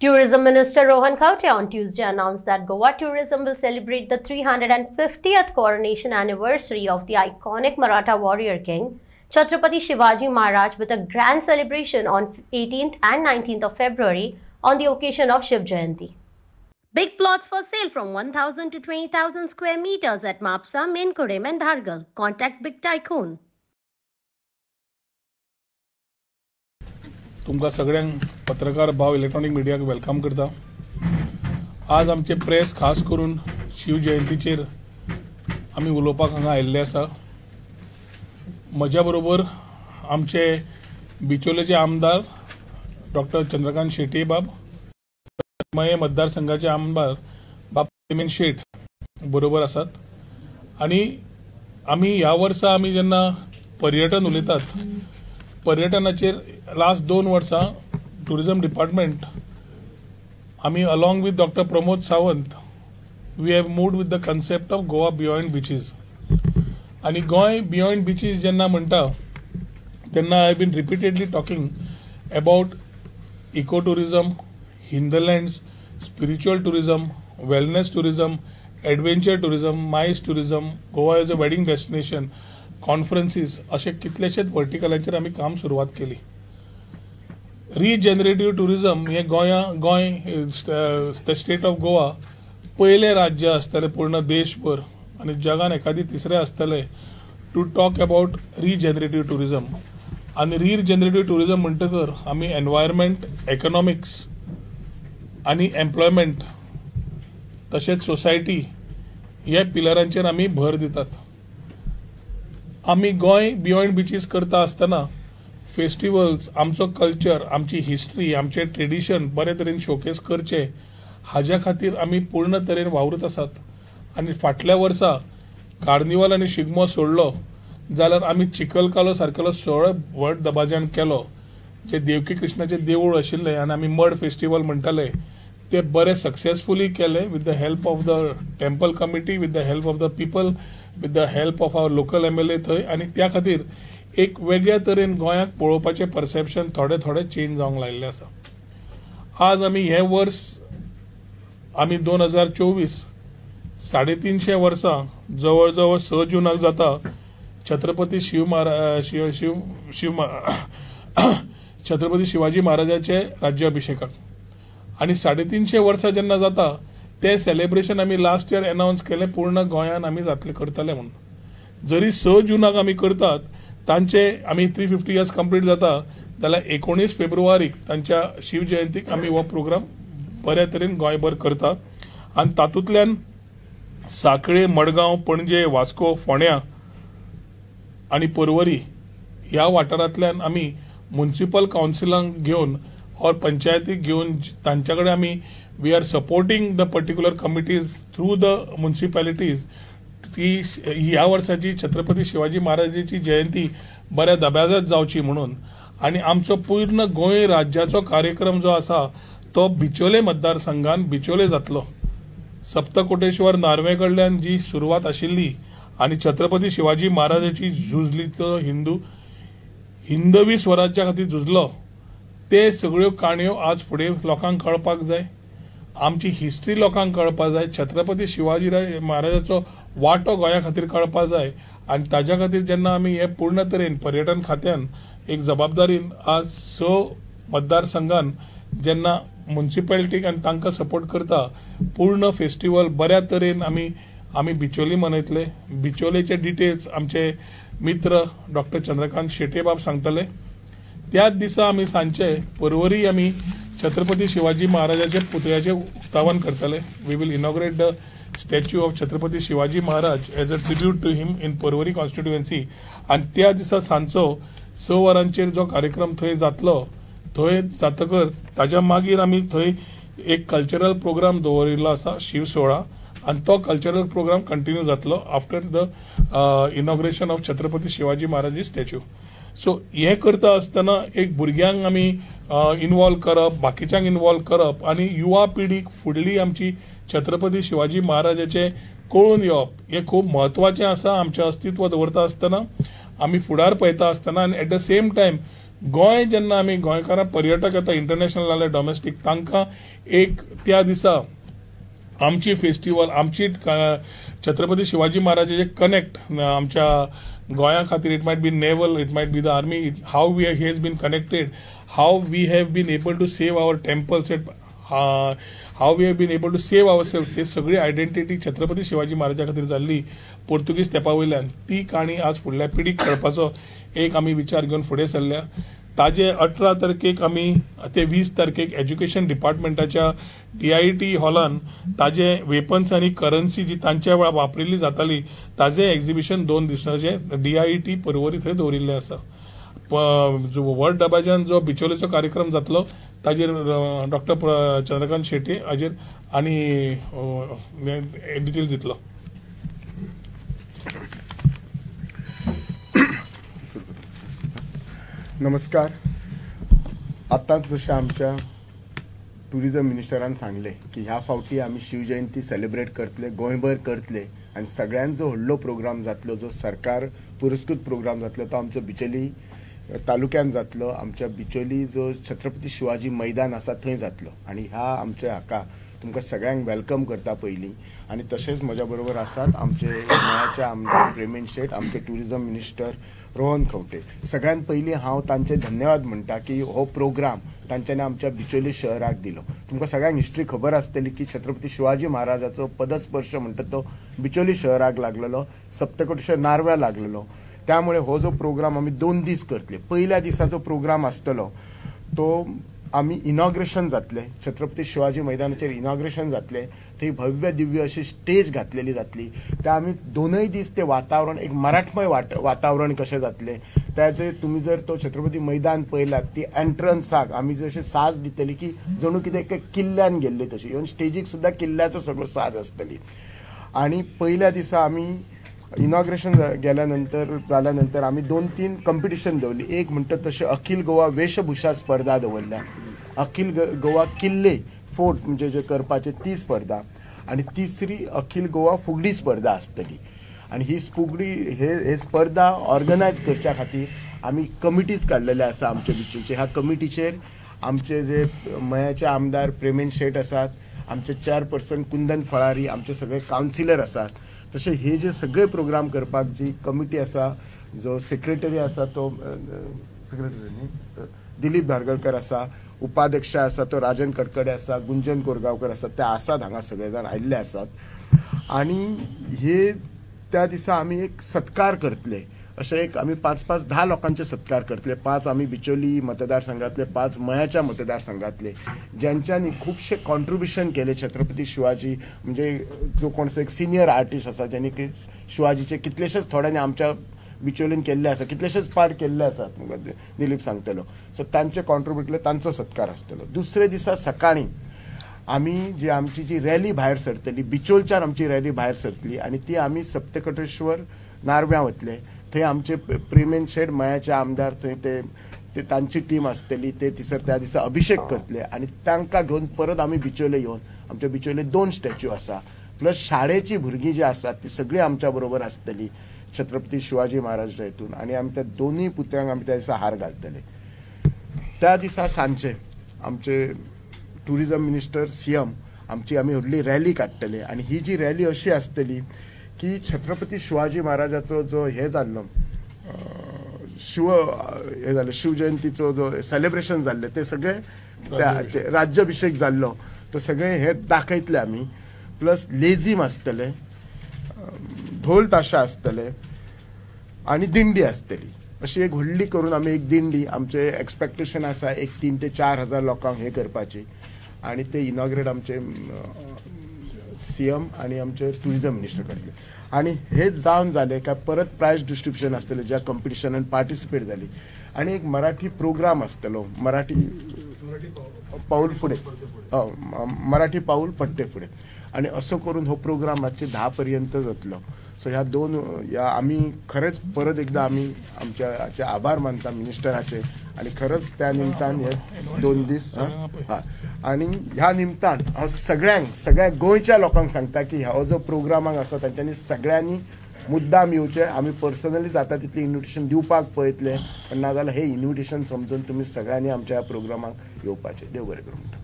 Tourism Minister Rohan Khaute on Tuesday announced that Goa tourism will celebrate the 350th coronation anniversary of the iconic Maratha warrior king, Chhatrapati Shivaji Maharaj, with a grand celebration on 18th and 19th of February on the occasion of Shiv Jayanti. Big plots for sale from 1,000 to 20,000 square meters at Mapsa, Menkodem and Dhargal. Contact Big Tycoon. तुमकां सगळ्यांक पत्रकार भाव electronic मिडियाक welcome करता। आज आमचे press खास करून शिव जयंतीचेर आमी उलोवपाक हांगा आयिल्ले आसा। म्हज्या बरोबर आमचे बिचोलेचे आमदार डॉक्टर चंद्रकांत शेटे बाब, मये मतदारसंघाचे आमदार बाब सिमेन शेट बरोबर आसात। आनी आमी ह्या वर्सा आमी जेन्ना पर्यटन उलयतात, पर्यटनाचेर लास्ट 2 वर्सां टुरिझम डिपार्टमेंट आमी along with doctor Pramod Sawant we have moved with the concept of Goa beyond beaches. आनी गोंय बियॉन्ड बीचीस जेन्ना म्हणटा तेन्ना I have been repeatedly talking about eco tourism, hinterlands, spiritual tourism, wellness tourism, adventure tourism, MICE tourism, Goa as a wedding destination, conferences असे कितलेशेच वर्टिकलांचेर आमी काम सुरवात केली। रिजनरेटिव्ह टुरिझम हे Goa the state of Goa पयले राज्य आसतले पूर्ण देशभर आनी जगान एखादी तिसरे आसतले to talk about regenerative tourism. आनी रिजनरेटिव्ह टुरिझम म्हणटकर आमी एनवायरमेंट, इकॉनॉमिक्स आनी एम्प्लॉयमेंट तशेंच सोसायटी ह्या पिलरांचेर आमी भर दितात। आमी गोंय बियॉन्ड बीचीस करता आसतना फेस्टिवल्स, आमचो कल्चर, आमची हिस्ट्री, आमचे ट्रेडिशन बरे तरेन शोकेस करचे हाज्या खातीर आमी पूर्ण तरेन वावरत आसात। आनी फाटल्या वर्सा कार्निवल आनी शिगमो सोडलो जाल्यार आमी चिखलकालो सारकेलो सगळो व्हड दबाज्यान केलो। जे देवकी कृष्णाचे देवूळ आशिल्ले आनी आमी मड फेस्टिवल म्हणटाले ते बरे सक्सेसफुली केले with the help of the temple committee, with the help of the people, with the help of our local MLA थंय। आनी त्या खातीर एक वेगळ्या तरेन गोंयाक पळोवपाचें परसेप्शन थोडे चेंज जावंक लायिल्लें आसा। आज आमी हे वर्स आमी 2024 350 वर्सां जवळ जवळ 6 जुनाक जाता छत्रपती छत्रपती शिवाजी महाराजाचे राज्याभिषेकाक। आनी 350 वर्सां जेन्ना जाता ते सेलिब्रेशन आमी लास्ट इयर अनाउन्स केले पूर्ण गोंयान आमी जातले करतले म्हणून। जरी 6 जुनाक आमी करतात तांचे आमी 350 इयर्स कंप्लीट जाता जाल्यार 19 फेब्रुवारीक तांच्या शिव जयंतीक आमी हो प्रोग्राम बऱ्या तरेन गोंयभर करता। आनी तातूंतल्यान सांखळे, मडगांव, पणजे, वास्को, फोंड्या आनी पर्वरी ह्या वाठारांतल्यान आमी म्युनिसिपल कावन्सिलांक घेवन और पंचायतीक घेवन तांच्या कडेन आमी we are supporting the particular committees through the municipalities ती ह्या वर्साची छत्रपती शिवाजी महाराजाची जयंती बऱ्या दबाज्यात जावची म्हणून। आनी आमचो पूर्ण गोंय राज्याचो कार्यक्रम जो आसा तो बिचोले मतदारसंघान बिचोले जातलो। सप्तकोटेश्वर नार्वे कडल्यान जी सुरवात आशिल्ली आनी छत्रपती शिवाजी महाराजाची झुजली तो हिंदवी स्वराज्या खातीर झुजलो ते सगळ्यो काणयो आज फुडें लोकांक कळपाक जाय। आमची हिस्ट्री लोकांक कळपाक जाय, छत्रपती शिवाजी महाराजाचो वांटो गोंया खातीर कळपाक जाय। आनी ताज्या खातीर जेन्ना आमी हे पूर्ण तरेन पर्यटन खात्यान एक जबाबदारीन आज 6 मतदारसंघान जेन्ना म्युनिसिपॅलिटीक आनी तांकां सपोर्ट करता पूर्ण फेस्टिवल बऱ्या तरेन आमी बिचोली मनयतले। बिचोलेचे डिटेल्स आमचे मित्र डॉक्टर चंद्रकांत शेटे बाब सांगतले। त्याच दिसा आमी सांजचे पर्वरी आमी छत्रपती शिवाजी महाराजाचे पुतळ्याचे उक्तावण करतले। We will inaugurate the statue of Chhatrapati Shivaji Maharaj as a tribute to him in Porvorim constituency. आनी त्या दिसा सांजचो 6 वरांचेर जो कार्यक्रम थंय जातलो थंय जातकर ताज्या मागीर आमी थंय एक कल्चरल प्रोग्राम दवरिल्लो आसा शिव सोहळा आनी तो कल्चरल प्रोग्राम कंटिन्यू जातलो after the inauguration of Chhatrapati Shivaji Maharaj statue. So हे करता आसतना एक भुरग्यांक आमी इन्वॉल्व करप, बाकीच्यांक इन्वॉल्व करप आनी युवा पिढीक फुडली आमची छत्रपती शिवाजी महाराजाचे कळून येवप हे खूब म्हत्वाचें आसा। आमचें अस्तित्व दवरता आसतना आमी फुडार पळयता आसतना आनी at the same time Goa जेन्ना आमी गोंयकारां पर्यटक येता इंटरनॅशनल नाल्यार डॉमेस्टीक तांकां एक त्या दिसा आमची फेस्टिवल आमची छत्रपती शिवाजी महाराजाचे कनेक्ट आमच्या गोंया खातीर it might be naval it might be the army how we has been connected how we have been able to save our temples how we have been able to save our self हे सगळी identity Chhatrapati Shivaji महाराजा खातीर जाल्ली पोर्तुगीज तेंपा वयल्यान ती काणी आज फुडल्या पिढीक कळपाचो एक आमी विचार घेवन फुडें सरल्या ताजे 18 तारखेक आमी ते 20 तारखेक एज्युकेशन डिपार्टमेंटाच्या DIT हॉलान ताजे वेपन्स आनी करन्सी जी तांच्या वेळार वापरिल्ली जाताली ताजे एक्झिबिशन 2 दिसांचे DIT पर्वरी थंय दवरिल्ले आसा वर्ल्ड डबाच्यान जो बिचोलेचो कार्यक्रम जातलो ताजेर डॉक्टर चंद्रकांत शेट्ये हाजेर आनी डिटेल्स दितलो. नमस्कार. आताच जशें आमच्या टुरिजम मिनिस्टरान सांगले की ह्या फावटी आमी शिवजयंती सेलिब्रेट करतले गोंयभर करतले आनी सगळ्यांत जो व्हडलो प्रोग्राम जातलो जो सरकार पुरस्कृत प्रोग्राम जातलो तो आमचो बिचोली तालुक्यान जातलो. आमच्या बिचोली जो छत्रपती शिवाजी मैदान आसा थंय जातलो आनी ह्या आमच्या हाका तुमकां सगळ्यांक वेलकम करता पयलीं. आनी तशेंच म्हज्या बरोबर आसात आमचे गोंयाचे आमदार प्रेमेन शेट आमचे टुरिजम मिनिस्टर रोहन खंवटे. सगळ्यांत पयलीं हांव तांचे धन्यवाद म्हणटा की हो प्रोग्राम तांच्यांनी आमच्या बिचोली शहराक दिलो. तुमकां सगळ्यांक हिस्ट्री खबर आसतली की छत्रपती शिवाजी महाराजाचो पदस्पर्श म्हणटा तो बिचोली शहराक लागलेलो सप्तकोटेश्वर नारव्या लागलेलो. त्यामुळे हो जो प्रोग्राम आमी 2 दीस करतले. पयल्या दिसाचो प्रोग्राम आसतलो तो आमी इनॉग्रेशन जातले छत्रपती शिवाजी मैदानाचेर इनॉग्रेशन जातले थंय भव्य दिव्य अशी स्टेज घातलेली जातली. ते आमी 2 दीस ते वातावरण एक मराठमय वातावरण कशें जातले त्याचे तुमी जर तो छत्रपती मैदान पळयलात ती एंट्रन्साक आमी जशी साज दितली की जणू कितें किल्ल्यान गेल्ली तशी इवन स्टेजीक सुद्दां किल्ल्याचो सगळो साज आसतली. आणि पहिल्या दिसा आमी इनॉग्रेशन जाल्या नंतर आमी 2-3 कॉम्पिटिशन दवरली. एक म्हणटा तशें अखिल गोवा वेशभूषा स्पर्धा दवरल्या. अखिल गोवा किल्ले फोर्ट म्हणजे जे करपाचे ती स्पर्धा आणि तिसरी अखिल गोवा फुगडी स्पर्धा आसतली. आणि ही फुगडी हे स्पर्धा ऑर्गनायज करच्या खातीर आमी कमिटीज काडलेले आसा आमचे बिचोलचे. ह्या कमिटीचेर आमचे जे मयाचे आमदार प्रेमेन शेट आसात, आमचे चेअरपर्सन कुंदन फळारी, आमचे सगळे कावन्सिलर आसात. तसे हे जे सगळे प्रोग्राम करपाक जी कमिटी आसा जो सेक्रेटरी आसा तो सेक्रेटरी दिलीप धारगळकर आसा, उपाध्यक्ष आसा तो राजन कडकडे आसा, गुंजन कोरगांवकर आसा, ते आसात हांगा सगळे जाण आयिल्ले आसात. आणि हे त्या दिसा आमी एक सत्कार करतले अशें एक आमी 5-10 लोकांचे सत्कार करतले. 5 आमी बिचोली मतदारसंघातले, 5 मयाच्या मतदारसंघातले ज्यांच्यांनी खूबशे कॉन्ट्रिब्युशन केले छत्रपती शिवाजी म्हणजे जो कोण एक सिनियर आर्टिस्ट आसा ज्यांनी शिवाजीचे कितलेशेच थोड्यांनी आमच्या बिचोलीन केल्ले आसा, कितलेशेच पार्ट केल्ले आसात दिलीप सांगतलो. सो तांचे कॉन्ट्रिब्यूटले तांचो सत्कार आसतलो. दुसरे दिसा सकाळीं आमी जी आमची जी रॅली भायर सरतली बिचोलच्यान आमची रॅली भायर सरतली आणि ती आमी सप्तकोटेश्वर नारव्यां वतले. थंय आमचे प्रेमेन शेट मयाचे आमदार थंय ते तांची टीम आसतली. ते त्या दिसा अभिषेक करतले आणि तांकां घेवन परत आमी बिचोले येवन आमच्या बिचोले 2 स्टॅच्यू आसा प्लस शाळेची भुरगीं जी आसात ती सगळीं आमच्या बरोबर आसतली छत्रपती शिवाजी महाराजाच्या हितून. आणि आमी त्या दोनूय पुतळ्यांक आमी त्या दिसा हार घालतले. त्या दिसा सांजचे आमचे टुरिजम मिनिस्टर CM आमची आमी व्हडली रॅली काडटले. आणि ही जी रॅली अशी आसतली की छत्रपती शिवाजी महाराजाचो जो हे जाल्लो शिवजयंतीचो जो सेलिब्रेशन जाल्ले ते सगळे राज्याभिषेक जाल्लो तो सगळे हे दाखयतले आमी. प्लस लेझीम आसतले, ढोल ताशा आसतले आणि दिंडी आसतली. अशी एक व्हडली करून आमी एक दिंडी आमचे एक्सपेक्टेशन आसा एक 3,000 ते 4,000 लोकांक हे करपाची. आणि ते इनॉग्रेट आमचे CM आणि आमचे टुरिजम मिनिस्टर करतले. आणि हे जावन जाले काय परत प्रायज डिस्ट्रिब्युशन आसतले ज्या कॉम्पिटिशनान पार्टिसिपेट जाली. आणि एक मराठी प्रोग्राम आसतलो मराठी पाऊल फुडें मराठी पाऊल पट्टे फुडें. आणि असो करून हो प्रोग्राम रातचे 10 पर्यंत जातलो. सो ह्या 2 आमी खरेंच परत एकदा आमी आमचे आभार मानता मिनिस्टराचे. आणि खरंच त्या निमतान हे 2 दीस आणि ह्या निमतान हांव सगळ्या गोंयच्या लोकांक सांगता की हो जो प्रोग्रामाक आसा तांच्यांनी सगळ्यांनी मुद्दाम येवचे. आमी पर्सनली जाता तितले इन्विटेशन दिवपाक पळयतले, पण नाजाल्यार हे इन्विटेशन समजून तुमी सगळ्यांनी आमच्या ह्या प्रोग्रामाक येवपाचें. देव बरें करूं.